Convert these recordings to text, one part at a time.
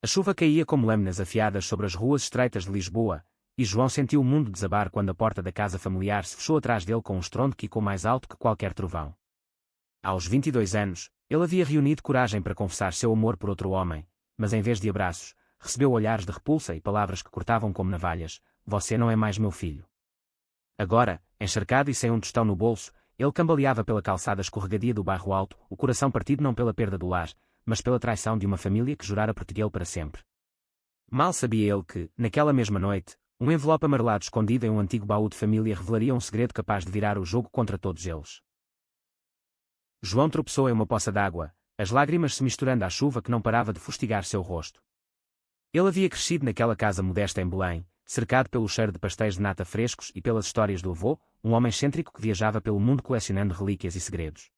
A chuva caía como lâminas afiadas sobre as ruas estreitas de Lisboa, e João sentiu o mundo desabar quando a porta da casa familiar se fechou atrás dele com um estrondo que ecoou mais alto que qualquer trovão. Aos 22 anos, ele havia reunido coragem para confessar seu amor por outro homem, mas em vez de abraços, recebeu olhares de repulsa e palavras que cortavam como navalhas: "Você não é mais meu filho." Agora, encharcado e sem um tostão no bolso, ele cambaleava pela calçada escorregadia do bairro Alto, o coração partido não pela perda do lar, mas pela traição de uma família que jurara protegê-lo para sempre. Mal sabia ele que, naquela mesma noite, um envelope amarelado escondido em um antigo baú de família revelaria um segredo capaz de virar o jogo contra todos eles. João tropeçou em uma poça d'água, as lágrimas se misturando à chuva que não parava de fustigar seu rosto. Ele havia crescido naquela casa modesta em Belém, cercado pelo cheiro de pastéis de nata frescos e pelas histórias do avô, um homem excêntrico que viajava pelo mundo colecionando relíquias e segredos.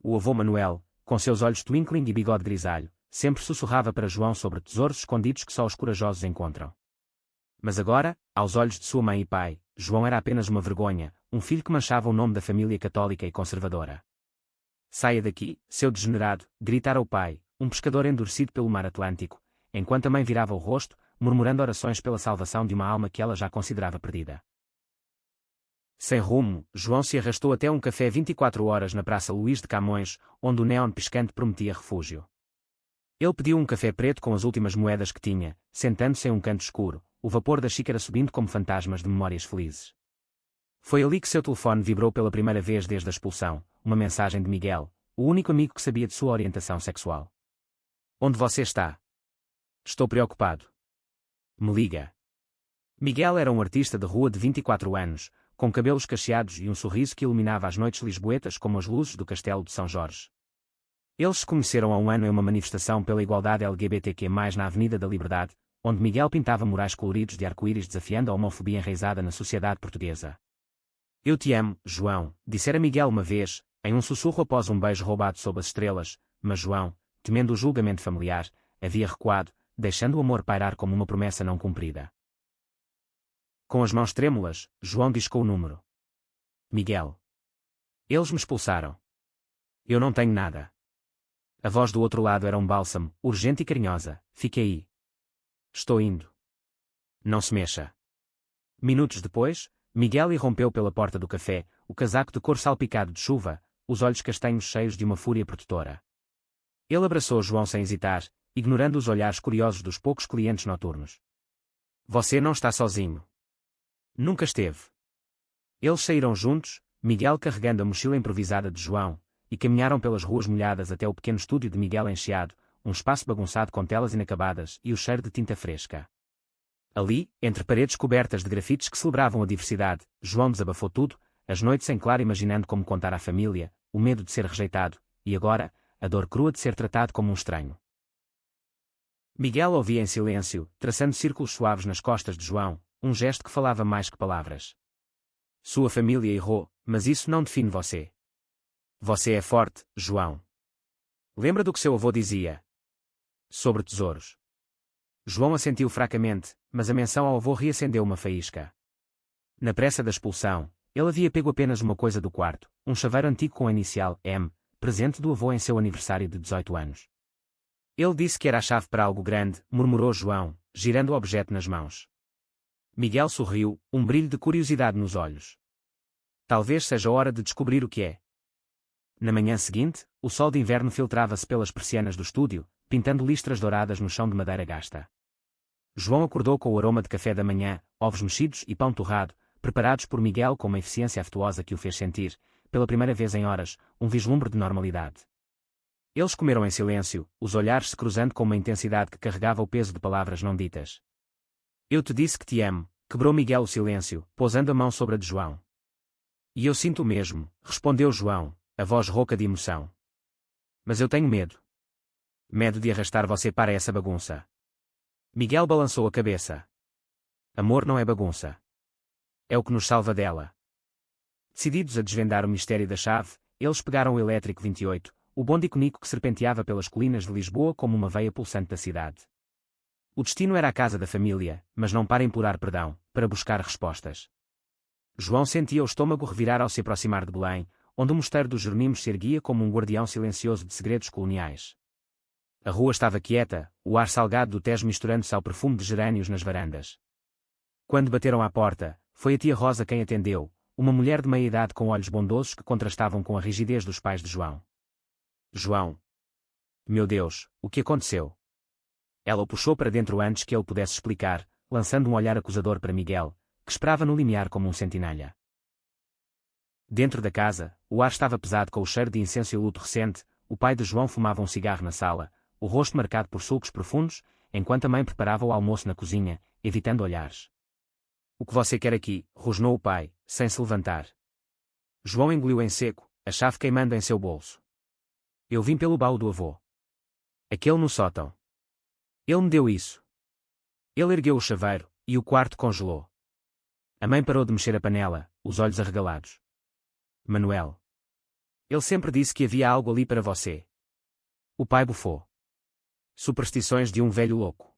O avô Manuel, com seus olhos twinkling e bigode grisalho, sempre sussurrava para João sobre tesouros escondidos que só os corajosos encontram. Mas agora, aos olhos de sua mãe e pai, João era apenas uma vergonha, um filho que manchava o nome da família católica e conservadora. "Saia daqui, seu degenerado", gritara o pai, um pescador endurecido pelo mar Atlântico, enquanto a mãe virava o rosto, murmurando orações pela salvação de uma alma que ela já considerava perdida. Sem rumo, João se arrastou até um café 24 horas na Praça Luís de Camões, onde o néon piscante prometia refúgio. Ele pediu um café preto com as últimas moedas que tinha, sentando-se em um canto escuro, o vapor da xícara subindo como fantasmas de memórias felizes. Foi ali que seu telefone vibrou pela primeira vez desde a expulsão, uma mensagem de Miguel, o único amigo que sabia de sua orientação sexual. "Onde você está?" "Estou preocupado." "Me liga." Miguel era um artista de rua de 24 anos, com cabelos cacheados e um sorriso que iluminava as noites lisboetas como as luzes do Castelo de São Jorge. Eles se conheceram há um ano em uma manifestação pela igualdade LGBTQ+, na Avenida da Liberdade, onde Miguel pintava murais coloridos de arco-íris desafiando a homofobia enraizada na sociedade portuguesa. "Eu te amo, João", dissera Miguel uma vez, em um sussurro após um beijo roubado sob as estrelas, mas João, temendo o julgamento familiar, havia recuado, deixando o amor pairar como uma promessa não cumprida. Com as mãos trêmulas, João discou o número. "Miguel. Eles me expulsaram. Eu não tenho nada." A voz do outro lado era um bálsamo, urgente e carinhosa. "Fique aí. Estou indo. Não se mexa." Minutos depois, Miguel irrompeu pela porta do café, o casaco de couro salpicado de chuva, os olhos castanhos cheios de uma fúria protetora. Ele abraçou João sem hesitar, ignorando os olhares curiosos dos poucos clientes noturnos. "Você não está sozinho." Nunca esteve. Eles saíram juntos, Miguel carregando a mochila improvisada de João, e caminharam pelas ruas molhadas até o pequeno estúdio de Miguel encheado, um espaço bagunçado com telas inacabadas e o cheiro de tinta fresca. Ali, entre paredes cobertas de grafites que celebravam a diversidade, João desabafou tudo, as noites em claro imaginando como contar à família, o medo de ser rejeitado, e agora, a dor crua de ser tratado como um estranho. Miguel ouvia em silêncio, traçando círculos suaves nas costas de João, um gesto que falava mais que palavras. "Sua família errou, mas isso não define você. Você é forte, João. Lembra do que seu avô dizia sobre tesouros?" João assentiu fracamente, mas a menção ao avô reacendeu uma faísca. Na pressa da expulsão, ele havia pego apenas uma coisa do quarto, um chaveiro antigo com a inicial M, presente do avô em seu aniversário de 18 anos. "Ele disse que era a chave para algo grande", murmurou João, girando o objeto nas mãos. Miguel sorriu, um brilho de curiosidade nos olhos. "Talvez seja hora de descobrir o que é." Na manhã seguinte, o sol de inverno filtrava-se pelas persianas do estúdio, pintando listras douradas no chão de madeira gasta. João acordou com o aroma de café da manhã, ovos mexidos e pão torrado, preparados por Miguel com uma eficiência afetuosa que o fez sentir, pela primeira vez em horas, um vislumbre de normalidade. Eles comeram em silêncio, os olhares se cruzando com uma intensidade que carregava o peso de palavras não ditas. "Eu te disse que te amo", quebrou Miguel o silêncio, pousando a mão sobre a de João. "E eu sinto o mesmo", respondeu João, a voz rouca de emoção. "Mas eu tenho medo. Medo de arrastar você para essa bagunça." Miguel balançou a cabeça. "Amor não é bagunça. É o que nos salva dela." Decididos a desvendar o mistério da chave, eles pegaram o elétrico 28, o bonde icônico que serpenteava pelas colinas de Lisboa como uma veia pulsante da cidade. O destino era a casa da família, mas não para implorar perdão, para buscar respostas. João sentia o estômago revirar ao se aproximar de Belém, onde o mosteiro dos Jerónimos se erguia como um guardião silencioso de segredos coloniais. A rua estava quieta, o ar salgado do Tejo misturando-se ao perfume de gerânios nas varandas. Quando bateram à porta, foi a tia Rosa quem atendeu, uma mulher de meia-idade com olhos bondosos que contrastavam com a rigidez dos pais de João. João. Meu Deus, o que aconteceu? Ela o puxou para dentro antes que ele pudesse explicar, lançando um olhar acusador para Miguel, que esperava no limiar como um sentinela. Dentro da casa, o ar estava pesado com o cheiro de incenso e luto recente. O pai de João fumava um cigarro na sala, o rosto marcado por sulcos profundos, enquanto a mãe preparava o almoço na cozinha, evitando olhares. O que você quer aqui? Rosnou o pai, sem se levantar. João engoliu em seco, a chave queimando em seu bolso. Eu vim pelo baú do avô. Aquele no sótão. Ele me deu isso. Ele ergueu o chaveiro, e o quarto congelou. A mãe parou de mexer a panela, os olhos arregalados. Manuel. Ele sempre disse que havia algo ali para você. O pai bufou. Superstições de um velho louco.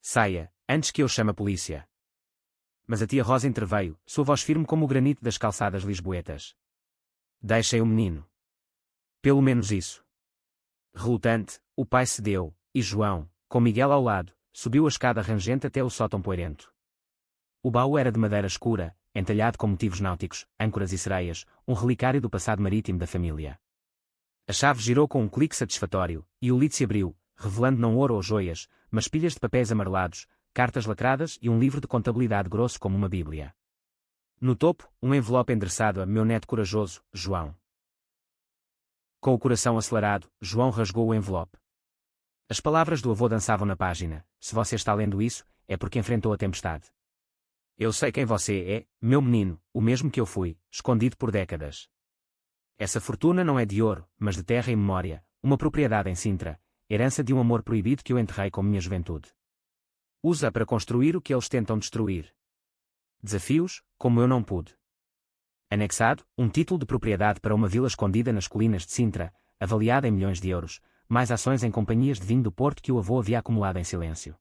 Saia, antes que eu chame a polícia. Mas a tia Rosa interveio, sua voz firme como o granito das calçadas lisboetas. Deixem o menino. Pelo menos isso. Relutante, o pai cedeu, e João, com Miguel ao lado, subiu a escada rangente até o sótão poeirento. O baú era de madeira escura, entalhado com motivos náuticos, âncoras e sereias, um relicário do passado marítimo da família. A chave girou com um clique satisfatório, e o lito se abriu, revelando não ouro ou joias, mas pilhas de papéis amarelados, cartas lacradas e um livro de contabilidade grosso como uma bíblia. No topo, um envelope endereçado a meu neto corajoso, João. Com o coração acelerado, João rasgou o envelope. As palavras do avô dançavam na página. Se você está lendo isso, é porque enfrentou a tempestade. Eu sei quem você é, meu menino, o mesmo que eu fui, escondido por décadas. Essa fortuna não é de ouro, mas de terra e memória, uma propriedade em Sintra, herança de um amor proibido que eu enterrei com minha juventude. Usa para construir o que eles tentam destruir. Desafios, como eu não pude. Anexado, um título de propriedade para uma vila escondida nas colinas de Sintra, avaliada em milhões de euros, mais ações em companhias de vinho do Porto que o avô havia acumulado em silêncio.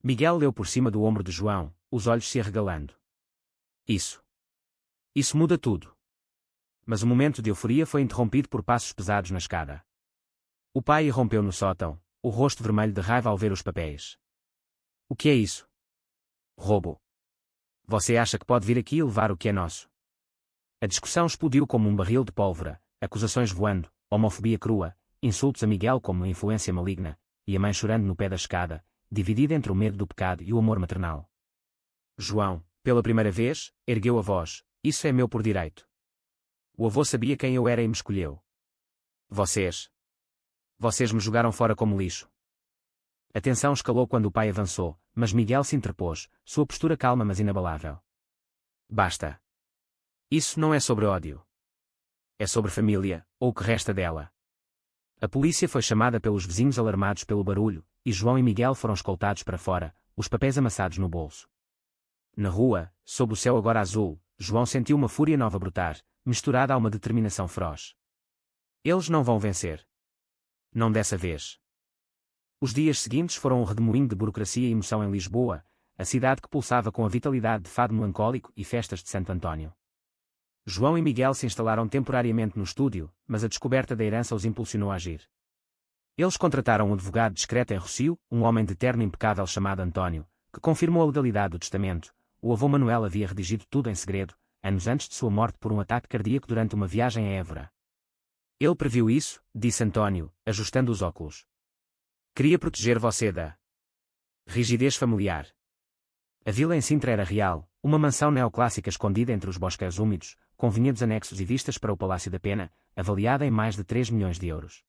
Miguel leu por cima do ombro de João, os olhos se arregalando. Isso muda tudo. Mas o momento de euforia foi interrompido por passos pesados na escada. O pai irrompeu no sótão, o rosto vermelho de raiva ao ver os papéis. O que é isso? Roubo. Você acha que pode vir aqui e levar o que é nosso? A discussão explodiu como um barril de pólvora, acusações voando, homofobia crua, insultos a Miguel como uma influência maligna, e a mãe chorando no pé da escada, dividida entre o medo do pecado e o amor maternal. João, pela primeira vez, ergueu a voz. Isso é meu por direito. O avô sabia quem eu era e me escolheu. Vocês me jogaram fora como lixo. A tensão escalou quando o pai avançou, mas Miguel se interpôs, sua postura calma mas inabalável. Basta. Isso não é sobre ódio. É sobre família, ou o que resta dela. A polícia foi chamada pelos vizinhos alarmados pelo barulho, e João e Miguel foram escoltados para fora, os papéis amassados no bolso. Na rua, sob o céu agora azul, João sentiu uma fúria nova brotar, misturada a uma determinação feroz. Eles não vão vencer. Não dessa vez. Os dias seguintes foram um redemoinho de burocracia e emoção em Lisboa, a cidade que pulsava com a vitalidade de fado melancólico e festas de Santo António. João e Miguel se instalaram temporariamente no estúdio, mas a descoberta da herança os impulsionou a agir. Eles contrataram um advogado discreto em Rossio, um homem de terno impecável chamado António, que confirmou a legalidade do testamento. O avô Manuel havia redigido tudo em segredo, anos antes de sua morte por um ataque cardíaco durante uma viagem a Évora. Ele previu isso, disse António, ajustando os óculos. Queria proteger você da rigidez familiar. A vila em Sintra era real, uma mansão neoclássica escondida entre os bosques úmidos, com vinhedos anexos e vistas para o Palácio da Pena, avaliada em mais de 3 milhões de euros.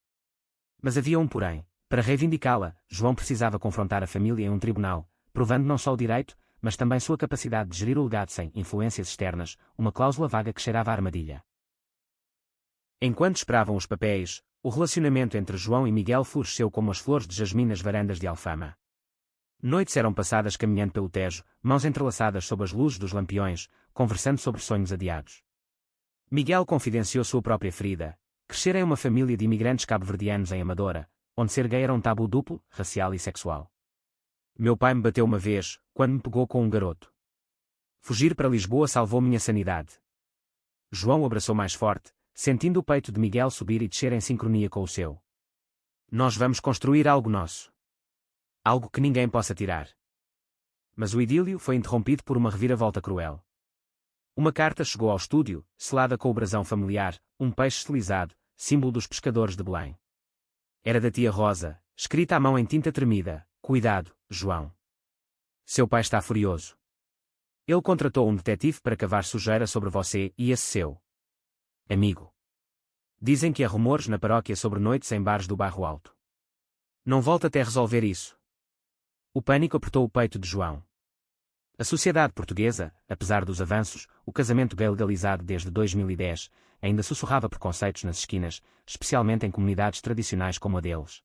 Mas havia um porém. Para reivindicá-la, João precisava confrontar a família em um tribunal, provando não só o direito, mas também sua capacidade de gerir o legado sem influências externas, uma cláusula vaga que cheirava a armadilha. Enquanto esperavam os papéis, o relacionamento entre João e Miguel floresceu como as flores de jasmim nas varandas de Alfama. Noites eram passadas caminhando pelo Tejo, mãos entrelaçadas sob as luzes dos lampiões, conversando sobre sonhos adiados. Miguel confidenciou sua própria ferida. Crescer em uma família de imigrantes cabo-verdianos em Amadora, onde ser gay era um tabu duplo, racial e sexual. Meu pai me bateu uma vez, quando me pegou com um garoto. Fugir para Lisboa salvou minha sanidade. João o abraçou mais forte, sentindo o peito de Miguel subir e descer em sincronia com o seu. Nós vamos construir algo nosso. Algo que ninguém possa tirar. Mas o idílio foi interrompido por uma reviravolta cruel. Uma carta chegou ao estúdio, selada com o brasão familiar, um peixe estilizado, símbolo dos pescadores de Belém. Era da tia Rosa, escrita à mão em tinta tremida: "Cuidado, João. Seu pai está furioso. Ele contratou um detetive para cavar sujeira sobre você e esse seu amigo. Dizem que há rumores na paróquia sobre noites em bares do Bairro Alto. Não volta até resolver isso." O pânico apertou o peito de João. A sociedade portuguesa, apesar dos avanços, o casamento gay legalizado desde 2010, ainda sussurrava preconceitos nas esquinas, especialmente em comunidades tradicionais como a deles.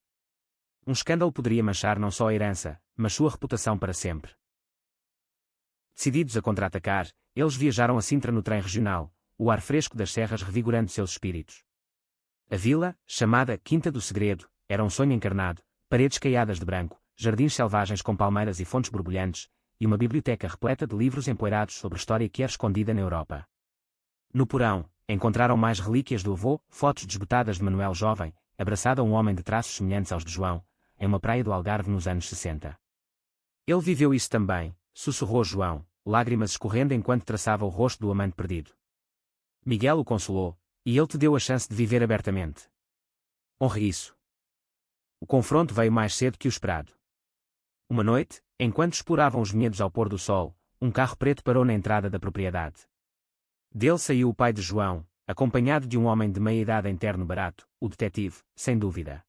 Um escândalo poderia manchar não só a herança, mas sua reputação para sempre. Decididos a contra-atacar, eles viajaram a Sintra no trem regional, o ar fresco das serras revigorando seus espíritos. A vila, chamada Quinta do Segredo, era um sonho encarnado, paredes caiadas de branco, jardins selvagens com palmeiras e fontes borbulhantes, e uma biblioteca repleta de livros empoeirados sobre história que era escondida na Europa. No porão, encontraram mais relíquias do avô, fotos desbotadas de Manuel jovem, abraçado a um homem de traços semelhantes aos de João, em uma praia do Algarve nos anos 60. Ele viveu isso também, sussurrou João, lágrimas escorrendo enquanto traçava o rosto do amante perdido. Miguel o consolou, e ele te deu a chance de viver abertamente. Honre isso. O confronto veio mais cedo que o esperado. Uma noite, enquanto exploravam os vinhedos ao pôr do sol, um carro preto parou na entrada da propriedade. Dele saiu o pai de João, acompanhado de um homem de meia-idade em terno barato, o detetive, sem dúvida.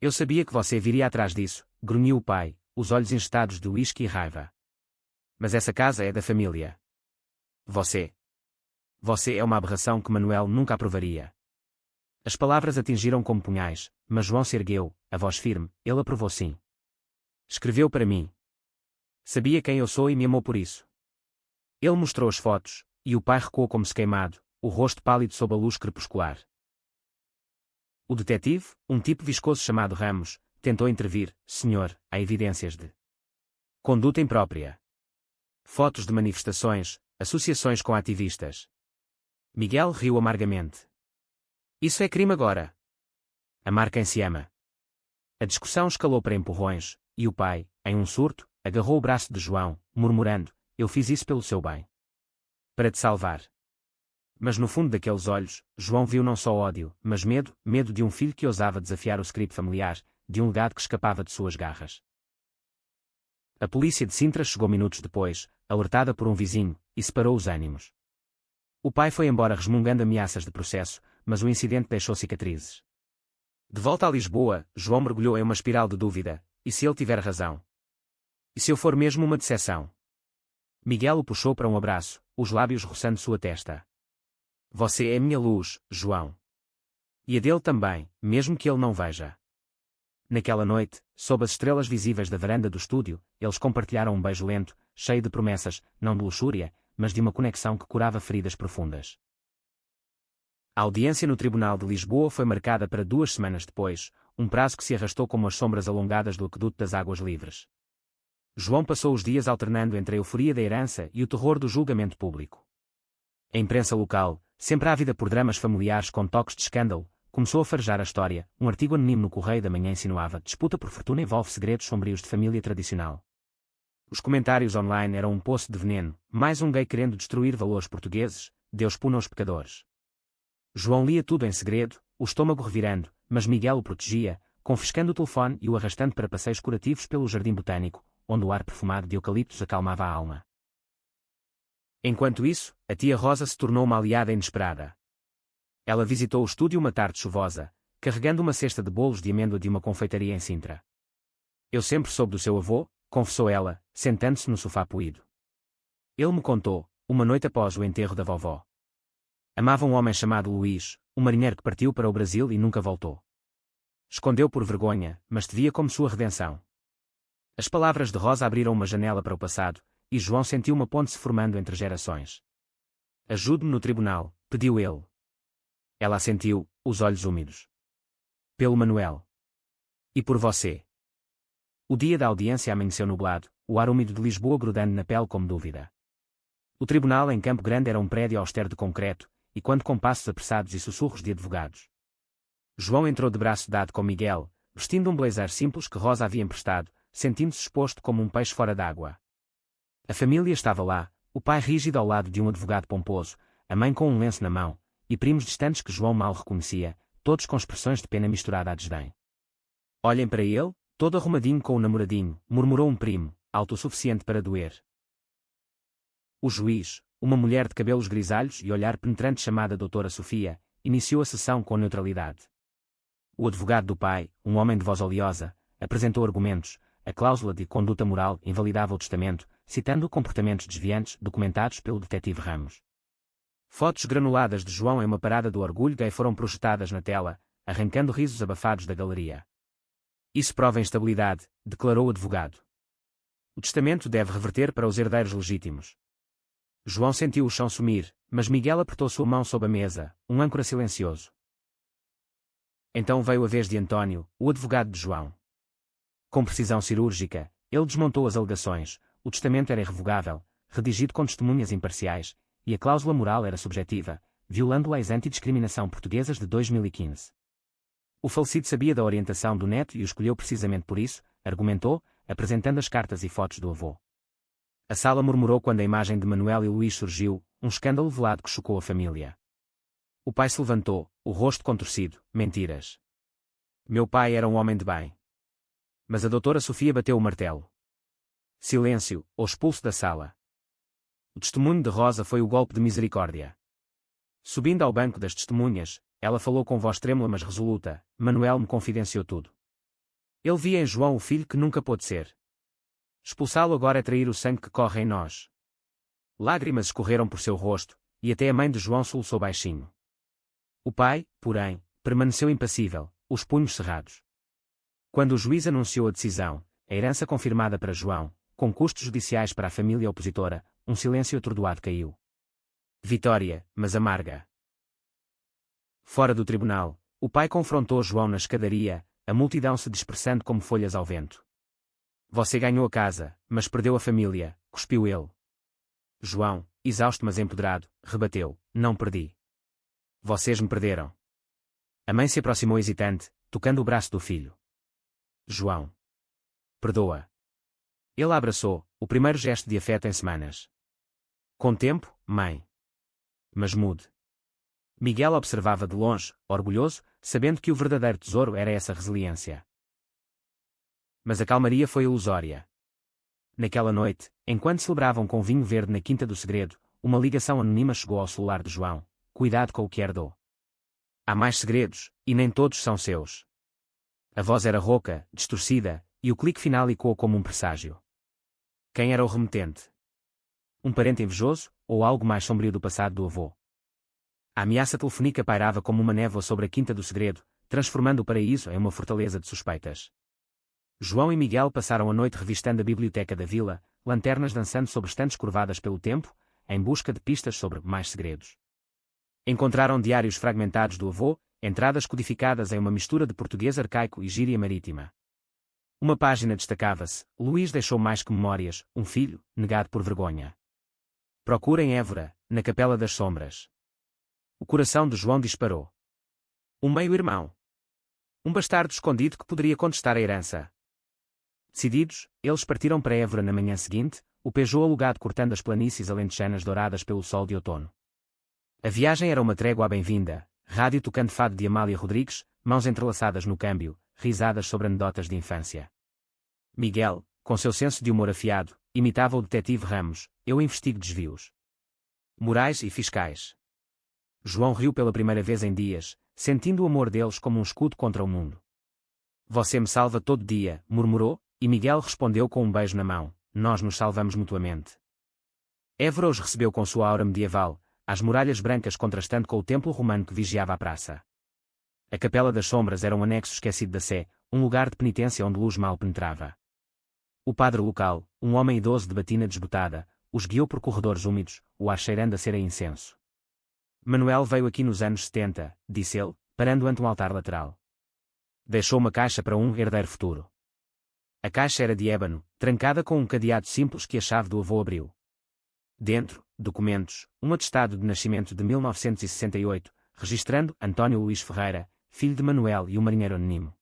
Eu sabia que você viria atrás disso, grunhiu o pai, os olhos enchetados de uísque e raiva. Mas essa casa é da família. Você é uma aberração que Manuel nunca aprovaria. As palavras atingiram como punhais, mas João se ergueu, a voz firme, ele aprovou sim. Escreveu para mim. Sabia quem eu sou e me amou por isso. Ele mostrou as fotos, e o pai recuou como se queimado, o rosto pálido sob a luz crepuscular. O detetive, um tipo viscoso chamado Ramos, tentou intervir. Senhor, há evidências de conduta imprópria. Fotos de manifestações, associações com ativistas. Miguel riu amargamente. Isso é crime agora. Amar quem se ama. A discussão escalou para empurrões, e o pai, em um surto, agarrou o braço de João, murmurando: "Eu fiz isso pelo seu bem. Para te salvar." Mas no fundo daqueles olhos, João viu não só ódio, mas medo de um filho que ousava desafiar o script familiar, de um legado que escapava de suas garras. A polícia de Sintra chegou minutos depois, alertada por um vizinho, e separou os ânimos. O pai foi embora resmungando ameaças de processo, mas o incidente deixou cicatrizes. De volta a Lisboa, João mergulhou em uma espiral de dúvida: e se ele tiver razão? E se eu for mesmo uma decepção? Miguel o puxou para um abraço, os lábios roçando sua testa. Você é minha luz, João. E a dele também, mesmo que ele não veja. Naquela noite, sob as estrelas visíveis da varanda do estúdio, eles compartilharam um beijo lento, cheio de promessas, não de luxúria, mas de uma conexão que curava feridas profundas. A audiência no Tribunal de Lisboa foi marcada para 2 semanas depois, um prazo que se arrastou como as sombras alongadas do aqueduto das águas livres. João passou os dias alternando entre a euforia da herança e o terror do julgamento público. A imprensa local, sempre ávida por dramas familiares com toques de escândalo, começou a farejar a história. Um artigo anónimo no Correio da Manhã insinuava: disputa por fortuna envolve segredos sombrios de família tradicional. Os comentários online eram um poço de veneno, mais um gay querendo destruir valores portugueses, Deus puna os pecadores. João lia tudo em segredo, o estômago revirando, mas Miguel o protegia, confiscando o telefone e o arrastando para passeios curativos pelo jardim botânico, onde o ar perfumado de eucaliptos acalmava a alma. Enquanto isso, a tia Rosa se tornou uma aliada inesperada. Ela visitou o estúdio uma tarde chuvosa, carregando uma cesta de bolos de amêndoa de uma confeitaria em Sintra. Eu sempre soube do seu avô, confessou ela, sentando-se no sofá poído. Ele me contou, uma noite após o enterro da vovó. Amava um homem chamado Luís, um marinheiro que partiu para o Brasil e nunca voltou. Escondeu por vergonha, mas te via como sua redenção. As palavras de Rosa abriram uma janela para o passado, e João sentiu uma ponte se formando entre gerações. Ajude-me no tribunal, pediu ele. Ela assentiu, os olhos úmidos. Pelo Manuel. E por você. O dia da audiência amanheceu nublado, o ar úmido de Lisboa grudando na pele como dúvida. O tribunal em Campo Grande era um prédio austero de concreto, e quando com passos apressados e sussurros de advogados. João entrou de braço dado com Miguel, vestindo um blazer simples que Rosa havia emprestado, sentindo-se exposto como um peixe fora d'água. A família estava lá, o pai rígido ao lado de um advogado pomposo, a mãe com um lenço na mão, e primos distantes que João mal reconhecia, todos com expressões de pena misturada a desdém. Olhem para ele, todo arrumadinho com o namoradinho, murmurou um primo, autossuficiente para doer. O juiz, uma mulher de cabelos grisalhos e olhar penetrante chamada doutora Sofia, iniciou a sessão com neutralidade. O advogado do pai, um homem de voz oleosa, apresentou argumentos. A cláusula de conduta moral invalidava o testamento, citando comportamentos desviantes documentados pelo detetive Ramos. Fotos granuladas de João em uma parada do orgulho gay foram projetadas na tela, arrancando risos abafados da galeria. Isso prova instabilidade, declarou o advogado. O testamento deve reverter para os herdeiros legítimos. João sentiu o chão sumir, mas Miguel apertou sua mão sob a mesa, um âncora silencioso. Então veio a vez de António, o advogado de João. Com precisão cirúrgica, ele desmontou as alegações. O testamento era irrevogável, redigido com testemunhas imparciais, e a cláusula moral era subjetiva, violando leis antidiscriminação portuguesas de 2015. O falecido sabia da orientação do neto e o escolheu precisamente por isso, argumentou, apresentando as cartas e fotos do avô. A sala murmurou quando a imagem de Manuel e Luís surgiu, um escândalo velado que chocou a família. O pai se levantou, o rosto contorcido. Mentiras. Meu pai era um homem de bem. Mas a doutora Sofia bateu o martelo. Silêncio, ou expulso da sala. O testemunho de Rosa foi o golpe de misericórdia. Subindo ao banco das testemunhas, ela falou com voz trêmula mas resoluta. Manuel me confidenciou tudo. Ele via em João o filho que nunca pôde ser. Expulsá-lo agora é trair o sangue que corre em nós. Lágrimas escorreram por seu rosto, e até a mãe de João soluçou baixinho. O pai, porém, permaneceu impassível, os punhos cerrados. Quando o juiz anunciou a decisão, a herança confirmada para João, com custos judiciais para a família opositora, um silêncio atordoado caiu. Vitória, mas amarga. Fora do tribunal, o pai confrontou João na escadaria, a multidão se dispersando como folhas ao vento. Você ganhou a casa, mas perdeu a família, cuspiu ele. João, exausto mas empoderado, rebateu, não perdi. Vocês me perderam. A mãe se aproximou hesitante, tocando o braço do filho. João. Perdoa. Ele a abraçou, o primeiro gesto de afeto em semanas. Com tempo, mãe. Mas mude. Miguel observava de longe, orgulhoso, sabendo que o verdadeiro tesouro era essa resiliência. Mas a calmaria foi ilusória. Naquela noite, enquanto celebravam com vinho verde na Quinta do Segredo, uma ligação anônima chegou ao celular de João. Cuidado com o que herdou. Há mais segredos, e nem todos são seus. A voz era rouca, distorcida, e o clique final ecoou como um presságio. Quem era o remetente? Um parente invejoso, ou algo mais sombrio do passado do avô? A ameaça telefônica pairava como uma névoa sobre a Quinta do Segredo, transformando o paraíso em uma fortaleza de suspeitas. João e Miguel passaram a noite revistando a biblioteca da vila, lanternas dançando sobre estantes curvadas pelo tempo, em busca de pistas sobre mais segredos. Encontraram diários fragmentados do avô, entradas codificadas em uma mistura de português arcaico e gíria marítima. Uma página destacava-se: Luís deixou mais que memórias, um filho, negado por vergonha. Procura em Évora, na Capela das Sombras. O coração de João disparou. Um meio-irmão. Um bastardo escondido que poderia contestar a herança. Decididos, eles partiram para Évora na manhã seguinte, o Peugeot alugado cortando as planícies alentejanas douradas pelo sol de outono. A viagem era uma trégua bem-vinda, rádio tocando fado de Amália Rodrigues, mãos entrelaçadas no câmbio, risadas sobre anedotas de infância. Miguel, com seu senso de humor afiado, imitava o detetive Ramos: eu investigo desvios morais e fiscais. João riu pela primeira vez em dias, sentindo o amor deles como um escudo contra o mundo. Você me salva todo dia, murmurou, e Miguel respondeu com um beijo na mão: nós nos salvamos mutuamente. Évora os recebeu com sua aura medieval, as muralhas brancas contrastando com o templo romano que vigiava a praça. A Capela das Sombras era um anexo esquecido da Sé, um lugar de penitência onde luz mal penetrava. O padre local, um homem idoso de batina desbotada, os guiou por corredores úmidos, o ar cheirando a cera e incenso. Manuel veio aqui nos anos 70, disse ele, parando ante um altar lateral. Deixou uma caixa para um herdeiro futuro. A caixa era de ébano, trancada com um cadeado simples que a chave do avô abriu. Dentro, documentos, um atestado de nascimento de 1968, registrando António Luís Ferreira, filho de Manuel e um marinheiro anónimo.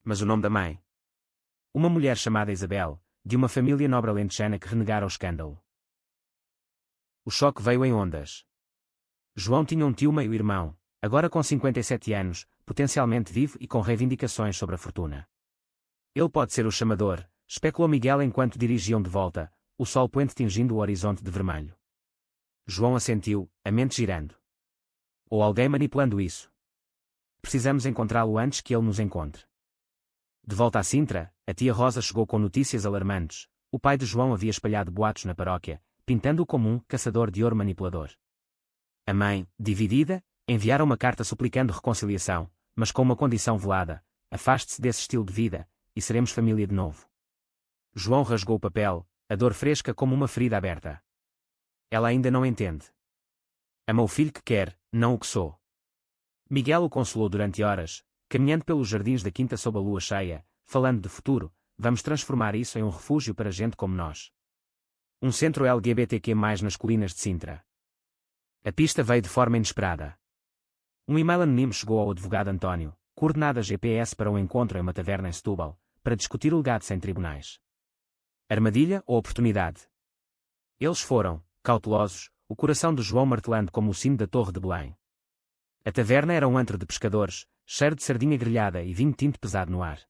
Mas o nome da mãe? Uma mulher chamada Isabel, de uma família nobre alentejana que renegara o escândalo. O choque veio em ondas. João tinha um tio meio-irmão, agora com 57 anos, potencialmente vivo e com reivindicações sobre a fortuna. Ele pode ser o chamador, especulou Miguel enquanto dirigiam de volta, o sol poente tingindo o horizonte de vermelho. João assentiu, a mente girando. Ou alguém manipulando isso. Precisamos encontrá-lo antes que ele nos encontre. De volta a Sintra, a tia Rosa chegou com notícias alarmantes. O pai de João havia espalhado boatos na paróquia, pintando-o como um caçador de ouro manipulador. A mãe, dividida, enviara uma carta suplicando reconciliação, mas com uma condição velada: afaste-se desse estilo de vida, e seremos família de novo. João rasgou o papel, a dor fresca como uma ferida aberta. Ela ainda não entende. Ama o filho que quer, não o que sou. Miguel o consolou durante horas, caminhando pelos jardins da quinta sob a lua cheia, falando de futuro. Vamos transformar isso em um refúgio para gente como nós. Um centro LGBTQ+, nas colinas de Sintra. A pista veio de forma inesperada. Um e-mail anónimo chegou ao advogado António, coordenadas GPS para um encontro em uma taverna em Setúbal, para discutir o legado sem tribunais. Armadilha ou oportunidade? Eles foram, cautelosos, o coração de João martelando como o sino da Torre de Belém. A taverna era um antro de pescadores, cheiro de sardinha grelhada e vinho tinto pesado no ar.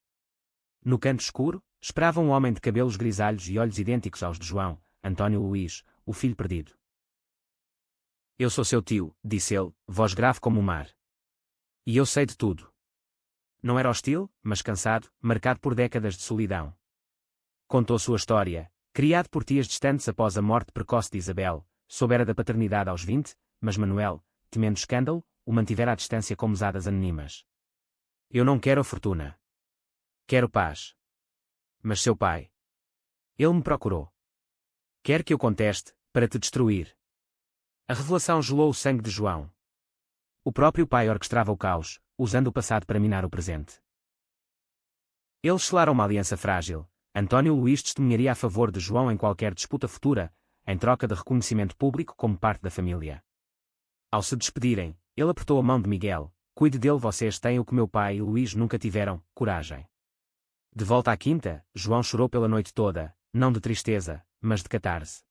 No canto escuro, esperava um homem de cabelos grisalhos e olhos idênticos aos de João, António Luís, o filho perdido. Eu sou seu tio, disse ele, voz grave como o mar. E eu sei de tudo. Não era hostil, mas cansado, marcado por décadas de solidão. Contou sua história, criado por tias distantes após a morte precoce de Isabel, soubera da paternidade aos 20, mas Manuel, temendo escândalo, o mantivera à distância com mesadas anônimas. Eu não quero a fortuna. Quero paz. Mas seu pai. Ele me procurou. Quer que eu conteste, para te destruir. A revelação gelou o sangue de João. O próprio pai orquestrava o caos, usando o passado para minar o presente. Eles selaram uma aliança frágil. António Luís testemunharia a favor de João em qualquer disputa futura, em troca de reconhecimento público como parte da família. Ao se despedirem, ele apertou a mão de Miguel. Cuide dele, vocês têm o que meu pai e Luís nunca tiveram, coragem. De volta à quinta, João chorou pela noite toda, não de tristeza, mas de catarse.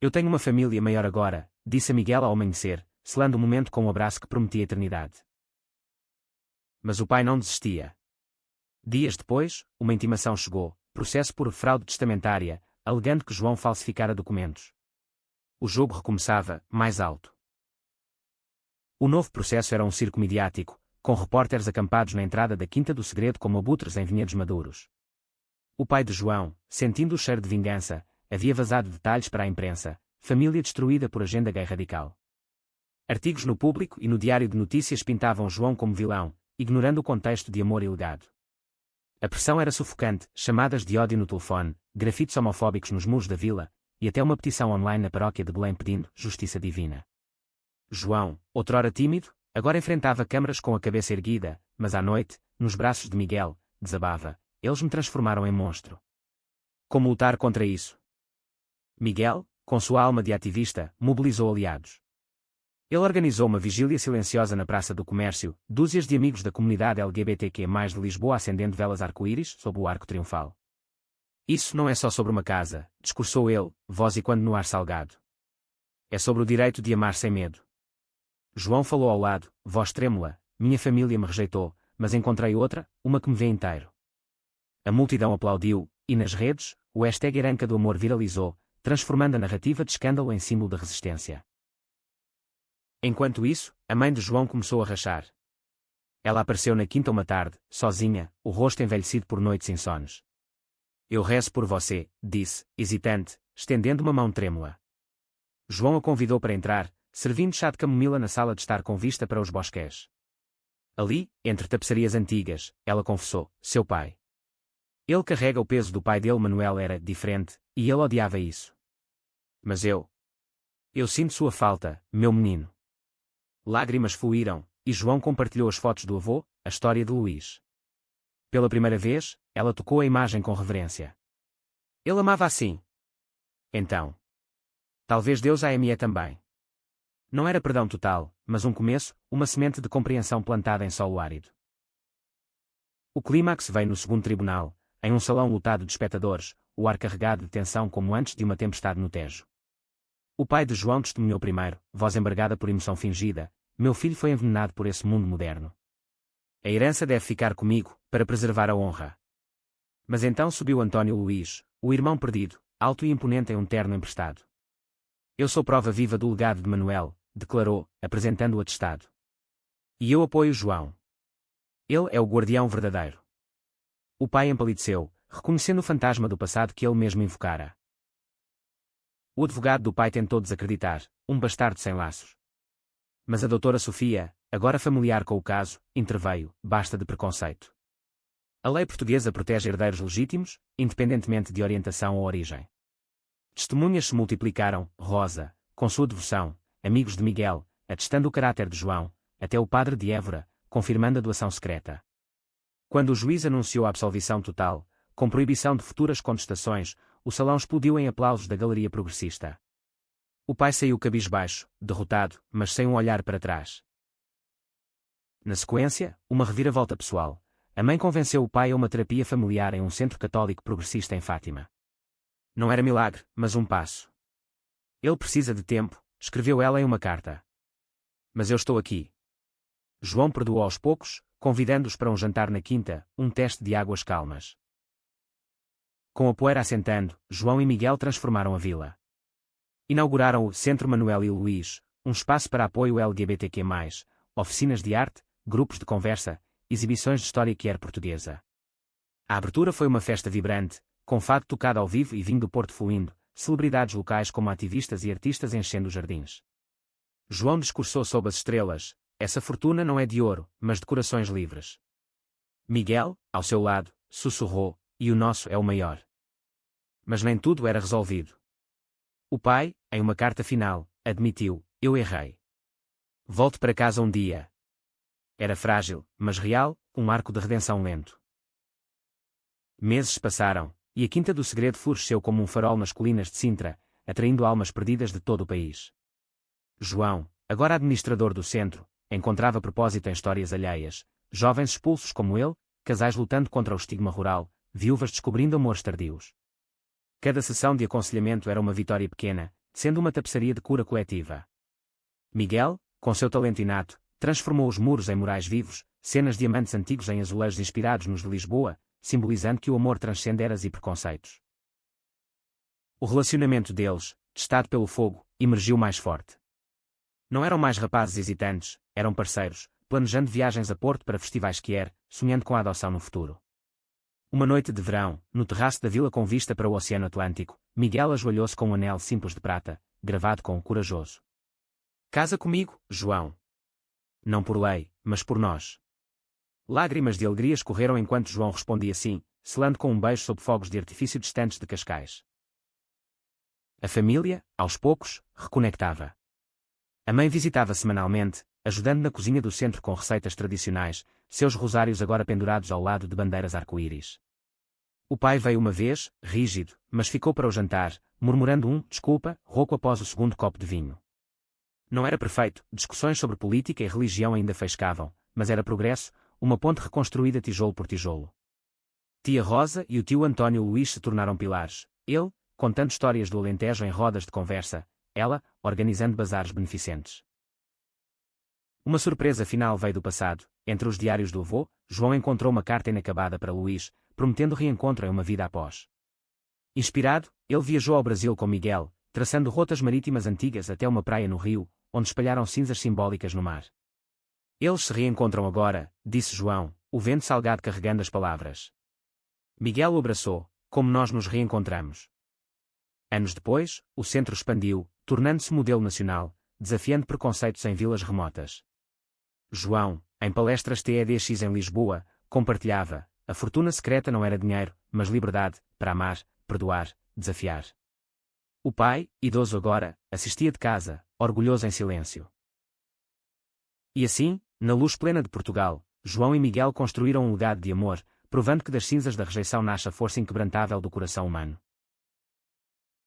Eu tenho uma família maior agora, disse a Miguel ao amanhecer, selando o momento com um abraço que prometia a eternidade. Mas o pai não desistia. Dias depois, uma intimação chegou, processo por fraude testamentária, alegando que João falsificara documentos. O jogo recomeçava, mais alto. O novo processo era um circo midiático, com repórteres acampados na entrada da Quinta do Segredo como abutres em vinhedos maduros. O pai de João, sentindo o cheiro de vingança, havia vazado detalhes para a imprensa: família destruída por agenda gay radical. Artigos no Público e no Diário de Notícias pintavam João como vilão, ignorando o contexto de amor e legado. A pressão era sufocante, chamadas de ódio no telefone, grafites homofóbicos nos muros da vila, e até uma petição online na paróquia de Belém pedindo justiça divina. João, outrora tímido, agora enfrentava câmaras com a cabeça erguida, mas à noite, nos braços de Miguel, desabava: eles me transformaram em monstro. Como lutar contra isso? Miguel, com sua alma de ativista, mobilizou aliados. Ele organizou uma vigília silenciosa na Praça do Comércio, dúzias de amigos da comunidade LGBTQ+ de Lisboa acendendo velas arco-íris sob o arco triunfal. Isso não é só sobre uma casa, discursou ele, voz e quando no ar salgado. É sobre o direito de amar sem medo. João falou ao lado, voz trêmula: minha família me rejeitou, mas encontrei outra, uma que me vê inteiro. A multidão aplaudiu, e nas redes, o hashtag Eranca do Amor viralizou, transformando a narrativa de escândalo em símbolo da resistência. Enquanto isso, a mãe de João começou a rachar. Ela apareceu na quinta uma tarde, sozinha, o rosto envelhecido por noites insones. Eu rezo por você, disse, hesitante, estendendo uma mão trêmula. João a convidou para entrar, servindo chá de camomila na sala de estar com vista para os bosques. Ali, entre tapeçarias antigas, ela confessou: seu pai. Ele carrega o peso do pai dele. Manuel era diferente, e ele odiava isso. Mas eu sinto sua falta, meu menino. Lágrimas fluíram, e João compartilhou as fotos do avô, a história de Luís. Pela primeira vez, ela tocou a imagem com reverência. Ele amava assim. Então. Talvez Deus a ame também. Não era perdão total, mas um começo, uma semente de compreensão plantada em solo árido. O clímax veio no segundo tribunal, em um salão lotado de espectadores, o ar carregado de tensão como antes de uma tempestade no Tejo. O pai de João testemunhou primeiro, voz embargada por emoção fingida: meu filho foi envenenado por esse mundo moderno. A herança deve ficar comigo, para preservar a honra. Mas então subiu António Luís, o irmão perdido, alto e imponente em um terno emprestado. Eu sou prova viva do legado de Manuel, declarou, apresentando o atestado. E eu apoio João. Ele é o guardião verdadeiro. O pai empalideceu, reconhecendo o fantasma do passado que ele mesmo invocara. O advogado do pai tentou desacreditar, um bastardo sem laços. Mas a doutora Sofia, agora familiar com o caso, interveio: basta de preconceito. A lei portuguesa protege herdeiros legítimos, independentemente de orientação ou origem. Testemunhas se multiplicaram: Rosa, com sua devoção, amigos de Miguel, atestando o caráter de João, até o padre de Évora, confirmando a doação secreta. Quando o juiz anunciou a absolvição total, com proibição de futuras contestações, o salão explodiu em aplausos da galeria progressista. O pai saiu cabisbaixo, derrotado, mas sem um olhar para trás. Na sequência, uma reviravolta pessoal. A mãe convenceu o pai a uma terapia familiar em um centro católico progressista em Fátima. Não era milagre, mas um passo. Ele precisa de tempo, escreveu ela em uma carta. Mas eu estou aqui. João perdoou aos poucos, convidando-os para um jantar na quinta, um teste de águas calmas. Com a poeira assentando, João e Miguel transformaram a vila. Inauguraram o Centro Manuel e Luís, um espaço para apoio LGBTQ+, oficinas de arte, grupos de conversa, exibições de história queer portuguesa. A abertura foi uma festa vibrante, com fado tocado ao vivo e vinho do Porto fluindo, celebridades locais como ativistas e artistas enchendo os jardins. João discursou sob as estrelas: essa fortuna não é de ouro, mas de corações livres. Miguel, ao seu lado, sussurrou: e o nosso é o maior. Mas nem tudo era resolvido. O pai, em uma carta final, admitiu: eu errei. Volte para casa um dia. Era frágil, mas real, um arco de redenção lento. Meses passaram, e a Quinta do Segredo floresceu como um farol nas colinas de Sintra, atraindo almas perdidas de todo o país. João, agora administrador do centro, encontrava propósito em histórias alheias, jovens expulsos como ele, casais lutando contra o estigma rural, viúvas descobrindo amores tardios. Cada sessão de aconselhamento era uma vitória pequena, sendo uma tapeçaria de cura coletiva. Miguel, com seu talento inato, transformou os muros em murais vivos, cenas de amantes antigos em azulejos inspirados nos de Lisboa, simbolizando que o amor transcende eras e preconceitos. O relacionamento deles, testado pelo fogo, emergiu mais forte. Não eram mais rapazes hesitantes, eram parceiros, planejando viagens a Porto para festivais queer, sonhando com a adoção no futuro. Uma noite de verão, no terraço da vila com vista para o Oceano Atlântico, Miguel ajoelhou-se com um anel simples de prata, gravado com um corajoso: casa comigo, João. Não por lei, mas por nós. Lágrimas de alegria escorreram enquanto João respondia sim, selando com um beijo sob fogos de artifício distantes de Cascais. A família, aos poucos, reconectava. A mãe visitava semanalmente, ajudando na cozinha do centro com receitas tradicionais, seus rosários agora pendurados ao lado de bandeiras arco-íris. O pai veio uma vez, rígido, mas ficou para o jantar, murmurando um desculpa rouco após o segundo copo de vinho. Não era perfeito, discussões sobre política e religião ainda faiscavam, mas era progresso, uma ponte reconstruída tijolo por tijolo. Tia Rosa e o tio António Luís se tornaram pilares, ele, contando histórias do Alentejo em rodas de conversa, ela, organizando bazares beneficentes. Uma surpresa final veio do passado. Entre os diários do avô, João encontrou uma carta inacabada para Luís, prometendo reencontro em uma vida após. Inspirado, ele viajou ao Brasil com Miguel, traçando rotas marítimas antigas até uma praia no Rio, onde espalharam cinzas simbólicas no mar. Eles se reencontram agora, disse João, o vento salgado carregando as palavras. Miguel o abraçou: como nós nos reencontramos. Anos depois, o centro expandiu, tornando-se modelo nacional, desafiando preconceitos em vilas remotas. João, em palestras TEDx em Lisboa, compartilhava: a fortuna secreta não era dinheiro, mas liberdade, para amar, perdoar, desafiar. O pai, idoso agora, assistia de casa, orgulhoso em silêncio. E assim, na luz plena de Portugal, João e Miguel construíram um legado de amor, provando que das cinzas da rejeição nasce a força inquebrantável do coração humano.